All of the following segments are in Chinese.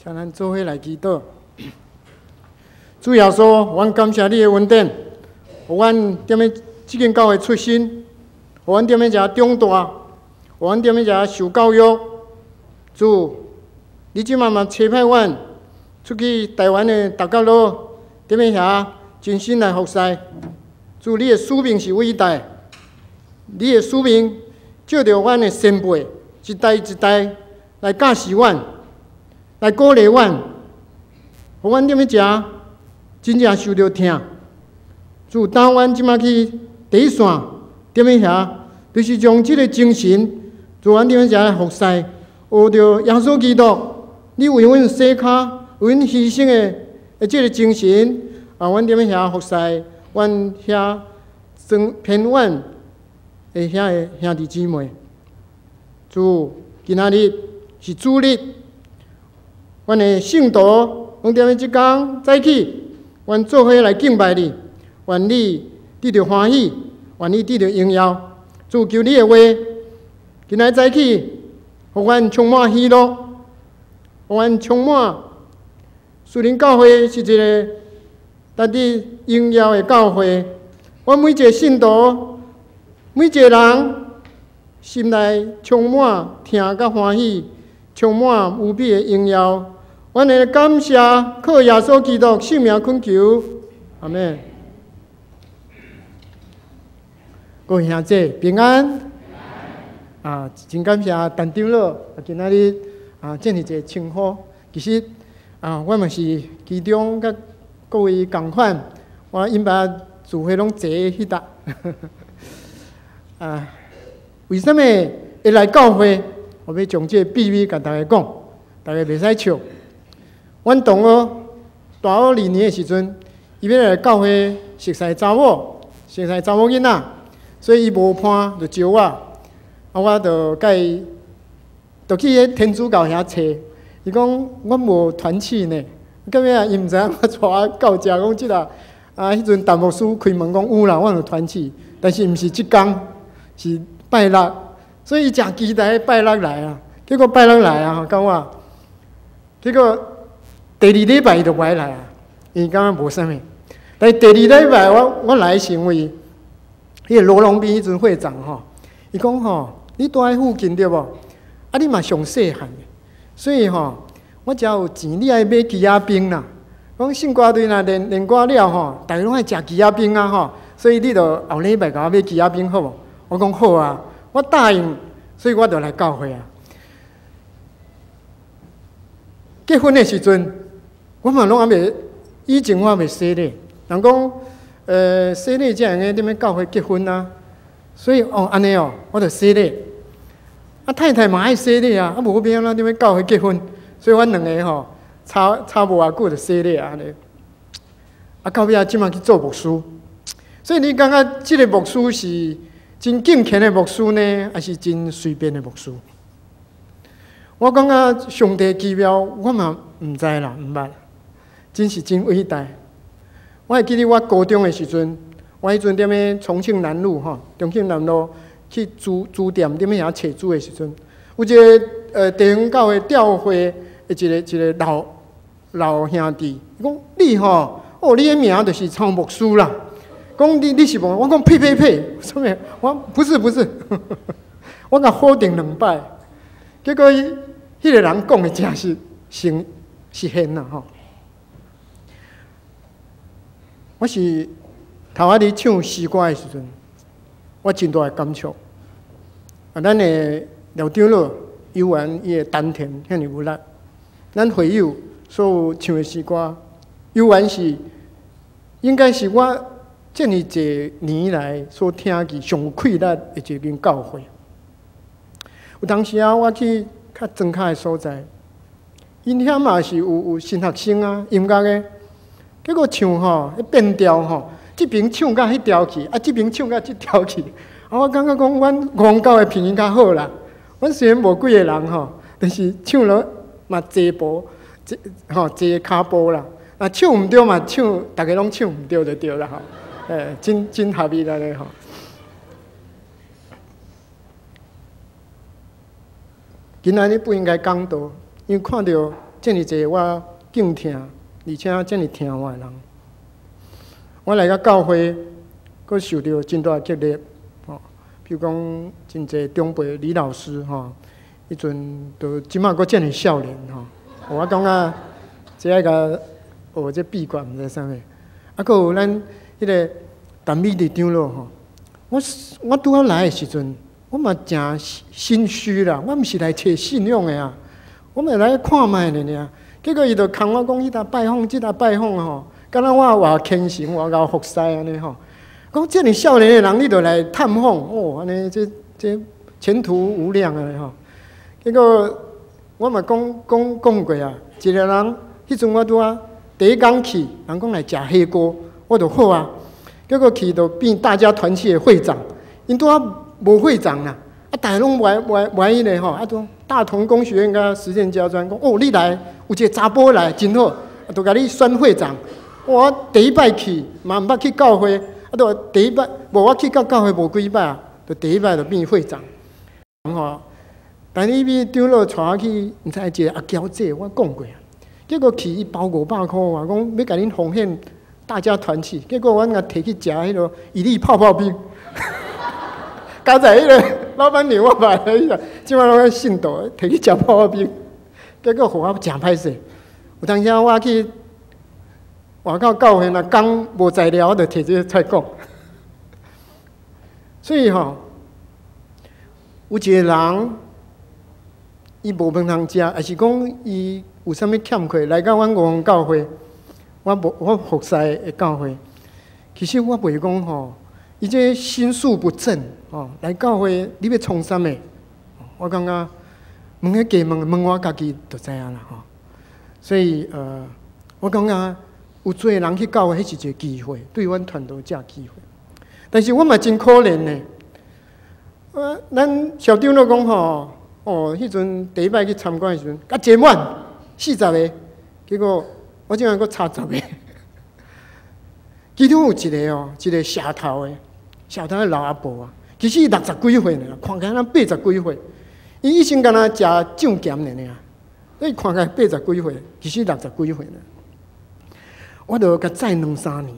请咱做伙来祈祷。主耶稣，阮感谢你的恩典，互阮踮咧即间教会出身，互阮踮咧遮长大，互阮踮咧遮受教育。主，你即马嘛差派阮出去台湾的大角落，踮咧遐真心来服侍。主，你的使命是伟大，你的使命照着阮的先辈一代一代来教示阮，来鼓励阮，互阮踮咧遮真正受着疼。主，当阮即马去第一线踮咧遐，就是将即个精神，主阮踮咧遮来服侍，学着耶稣基督，你为阮洗骹、为阮牺牲的即个精神，阮踮咧遐服侍，阮遐偏远的遐个兄弟姊妹。主，今仔日是主日，阮的圣徒拢踮咧即天早起，阮做伙来敬拜你，愿你得着欢喜，愿你得着荣耀。主，求你的话，今仔早起，互阮充满喜乐，互阮充满属灵教会是一个值得荣耀的教会。阮每一个信徒，每一个人心内充满听甲欢喜，充满无比的荣耀。阮会感谢，靠耶稣基督圣名恳求，阿门。各位兄弟平安。真感谢陈长老今仔日这么一个称呼。其实我嘛是其中甲各位同款，我因爸自会拢坐迄搭。为什么会来教会？我要将这个秘密甲大家讲，大家袂使笑。阮同学大学2年的时阵，伊要来教会熟悉查某，熟悉查某囡仔，所以伊无伴就招我。我就甲伊，就去迄天主教遐找。伊讲阮无团契呢，到尾伊毋知影我带我到遮讲即个迄阵陈牧师开门讲有啦，我有团契，但是毋是即天，是拜六，所以伊诚期待拜六来啊。结果拜六来啊，到我，结果第2礼拜伊就袂来啊，伊感觉无啥物。但是第2礼拜我来是因为迄个罗龙斌迄阵会长吼，伊讲吼。你住喺附近对无？你嘛上细汉，所以我只要有钱，你爱买鸡仔冰啦。讲圣歌队若练歌了吼，大家拢爱食鸡仔冰啊所以你着后礼拜甲我买鸡仔冰好无？我讲好啊，我答应，所以我就来教会啊。结婚的时阵，我嘛拢还袂，以前我袂洗礼，人讲洗礼才会踮咧教会结婚啊。所以安尼我就洗礼。太太嘛爱洗礼啊，无变啦，踮咧教会结婚，所以阮两个差无偌久就洗礼啊安尼。到尾即马去做牧师，所以你感觉即个牧师是真敬虔的牧师呢，还是真随便的牧师？我感觉上帝奇妙，我嘛毋知啦，毋捌，真是真伟大。我会记得我高中的时阵。我迄阵踮咧重庆南路重庆南路去书店踮咧遐找书的时阵，有一个地方教会调会的一个老兄弟，伊讲你你的名就是曹牧师啦。讲你是无？我讲呸，什么？我不是，我甲否定2摆，结果迄个人讲的真是现啦我是。头仔伫唱诗歌的时阵，我真大的感触。咱的廖长老有缘伊的丹田遐尼有力，咱会友所有唱的诗歌，有缘是应该是我这么侪年来所听见上快乐的一间教会。有当时我去较庄脚的所在，因遐嘛是有新学生音乐的，结果唱迄变调这边唱到迄条去，这边唱到这条去，我感觉讲，阮黄教的品音较好啦。阮虽然无几个人但是唱了嘛坐步，坐骹步啦。唱毋对嘛唱，大家拢唱毋对就对啦真合意啦咧今仔日不应该讲道，因为看到遮尔济我敬听，而且遮尔听我的人。我来到教会，佫受到真大激励，吼。比如讲，真济长辈李老师，吼，迄阵都即马佫遮尔少年，吼。我感觉即个甲学这闭关毋知啥物。啊，佫有咱迄个陈美丽长老，吼。我拄好来的时阵，我嘛诚心虚啦。我毋是来找信仰的啊，我嘛来看卖的尔。结果伊就空我讲，迄搭拜访，即搭拜访吼。敢若我偌虔诚，偌够服侍安尼吼。讲遮尔少年的人，你就来探访哦，安尼这前途无量啊吼。结果我嘛讲过啊，一个人迄阵我拄啊第一工去，人讲来食火锅，我就好啊。结果去就变大家团契的会长，因拄啊无会长啦，啊大家拢歪伊咧吼，啊都大同工学院甲实践家专讲哦，你来有一个查甫来真好，啊就甲你选会长。我第一摆去，嘛毋捌去教会，啊，都第一摆，无我去到教会无几摆啊，就第一摆就变会长。吼，但你比长老带我去，毋知一个阿娇姐，我讲过啊。结果去伊包500块，话讲要甲恁奉献大家团契。结果阮甲摕去食迄落一粒泡泡冰，刚才迄个老板娘我买了一下，即摆拢在信道摕去食泡泡冰，结果互我诚歹势。有当时我去。外口教会若讲无材料，我就摕这个出来讲。所以吼，有一个人，伊无饭通食，还是讲伊有啥物欠缺，来到阮五峰教会，我服侍的教会。其实我袂讲吼，伊这心术不正吼，来教会你要创啥物？我感觉问个加问我家己就知影啦吼。所以我感觉。有做人去教会，迄是一个机会，对阮团队这机会。但是我嘛真可怜呢。咱校长都讲吼，哦，迄阵第一摆去参观的时阵，甲坐满40个，结果我竟然佫差10个。其中有一个哦，一个蛇头的老阿婆啊，其实伊60几岁呢，看起来80几岁。伊一生敢若食酱咸尔，所以看起来80几岁，其实60几岁呢。我就甲载2-3年，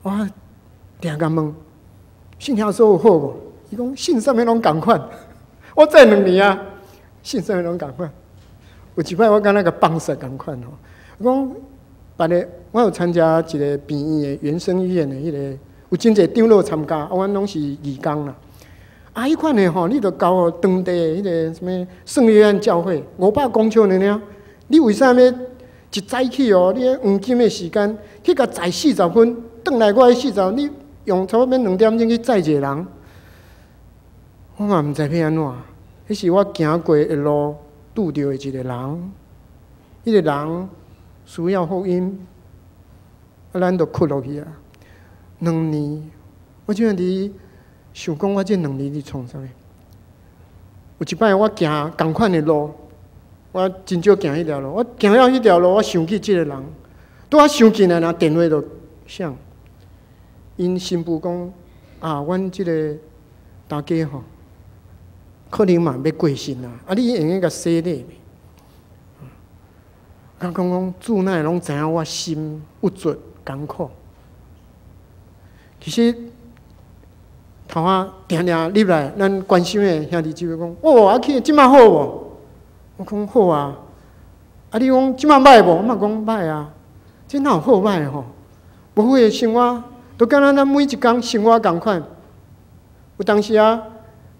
我定甲问信条所有好无？伊讲信啥物拢共款。我载2年啊，信啥物拢共款。有一摆我敢若甲放煞共款吼。我讲别个，我有参加一个病院的原生医院的迄个，有真侪长老参加，阮拢是义工啦。啊，迄款的吼，你着交互当地的迄个什物圣约翰教会500公尺尔，你为啥要？一早起哦，你黄金的时间去甲载40分，转来我迄40，你用差不多2点钟去载一个人，我嘛毋知要安怎。迄是我行过的路拄着的一个人，迄个人需要福音，啊，咱就屈落去啊。2年，我怎样伫想讲我这2年伫创啥物？有一摆我行同款的路。我真少行迄条路，我行了迄条路，我想起即个人，拄啊想起来，若电话就响。因新妇讲啊，阮即个大家吼，可能嘛要过身啦，啊，你用个甲洗礼未？讲主乃拢知影我心郁卒艰苦。其实头啊定定入来，咱关心的兄弟姊妹讲，哦，啊去即摆好无？我讲好啊，啊你讲即摆歹无？我嘛讲歹啊，这哪有好歹吼？无好的生活，都敢若咱每一工生活共款。有当时啊，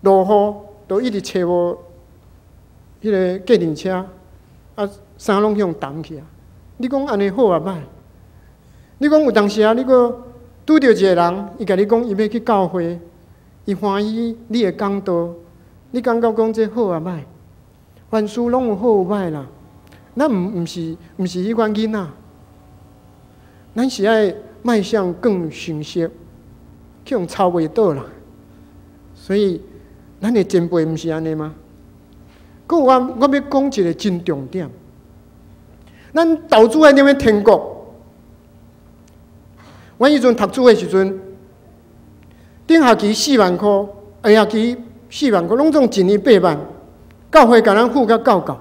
落雨都一直找无迄个计程车，啊衫拢向澹去啊。你讲安尼好啊歹？你讲有当时啊，你搁拄着一个人，伊甲你讲伊要去教会，伊欢喜你的讲道，你感觉讲这好啊歹？凡事拢有好有歹啦，咱毋是迄款囡仔，咱是爱迈向更成熟，去用抄袂倒啦。所以，咱的前辈毋是安尼吗？搁有我要讲一个真重点，咱投资爱踮咧天国。阮迄阵读书的时阵，顶学期4万块，下学期4万块，拢总1年8万。教会甲咱付甲够，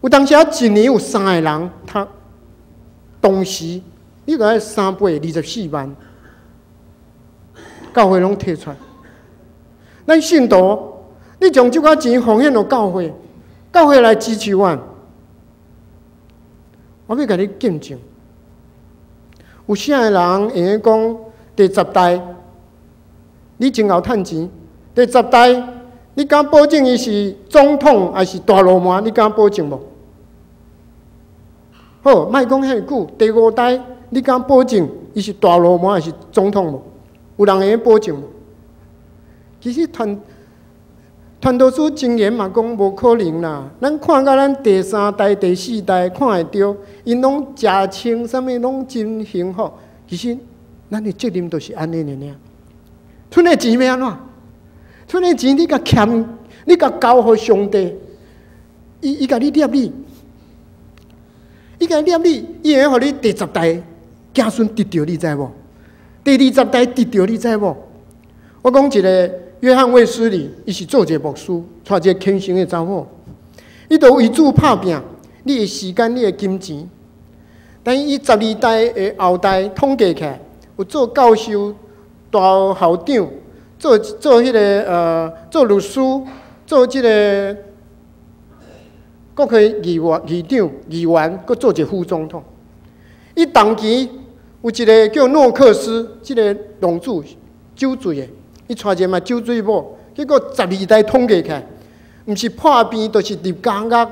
有当时一年有3个人，他同时你个3倍24万，教会拢摕出来。咱信徒，你将这个钱奉献给教会，教会来支持我。我要甲你见证，有啥个人会讲第10代，你真后趁钱？第10代，你敢保证伊是总统还是大老麻？你敢保证无？好，莫讲遐久。第5代，你敢保证伊是大老麻还是总统无？有人会保证无？其实传道书经验嘛，讲无可能啦。咱看到咱第3代、第4代看会到，因拢食清，啥物拢真幸福。其实咱的责任就是安尼尔。剩的钱要安怎？剩的钱你甲欠，你甲交互上帝，伊甲你念你，伊甲你念你，伊会互你第10代子孙得着，你知无？第20代得着，你知无？我讲一个约翰卫斯理，伊是做一个牧师，带一个虔诚的查某，伊就为主拍拼，你的时间，你的金钱。但伊12代的后代统计起来，有做教授、大校长，做迄个做律师，做即个国会议长、议员，搁做一个副总统。伊同期有一个叫诺克斯，即个龙主酒醉的，伊带一个嘛酒醉某，结果12代统计起来，毋是破病，就是入监狱，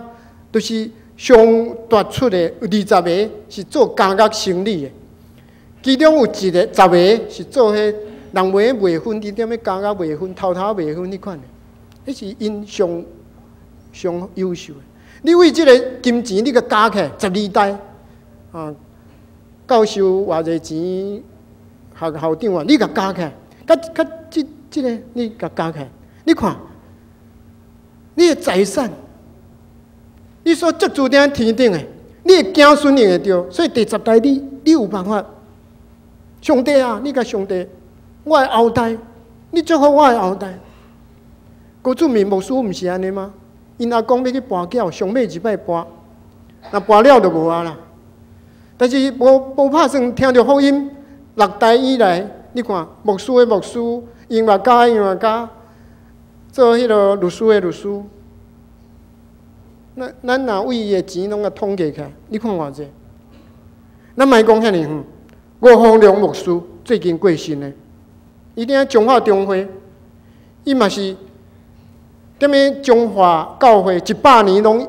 就是上突出的有20个是做监狱生理的，其中有10个是做迄人卖分，伫踮咧监狱卖分，偷卖分迄款的，迄是因上优秀的。你为即个金钱，你甲加起来12代啊，教授偌济钱，校长啊，你甲加起来，甲即个你甲加起来，你看，你的财产，你所接住在天顶的，你的子孙用会着，所以第10代你有办法。上帝啊，你甲上帝，我的后代，你祝福我的后代。郭祖明牧师毋是安尼吗？因阿公要去搬轿，上尾一摆搬，若搬了就无啊啦。但是无拍算听到福音，6代以来，你看牧师的牧师，音乐家的音乐家，做迄个律师的律师。咱若为伊的钱拢甲统计起来，你看偌济？咱莫讲遐尼远。吴方良牧师最近过身的，伊伫中华中会，伊嘛是踮咧中华教会100年拢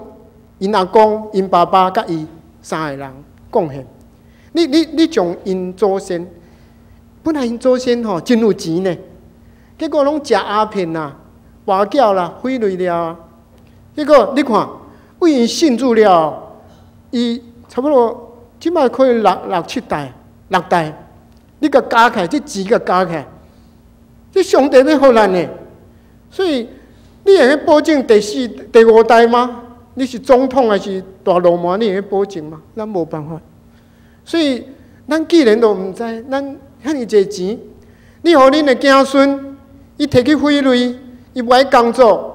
因阿公、因爸爸甲伊3个人贡献。你从因祖先，本来因祖先吼真有钱呢，结果拢食鸦片啦、跋筊啦、毁类了啊。结果你看，为因信主了，伊差不多即摆可以6代。6代，你甲加起来，这钱甲加起来，这上帝要予咱的。所以你会保证第5代吗？你是总统还是大老麻？你会保证吗？咱无办法。所以咱既然都毋知，咱遐尼济钱，你互恁的子孙，伊摕去毁类，伊不爱工作，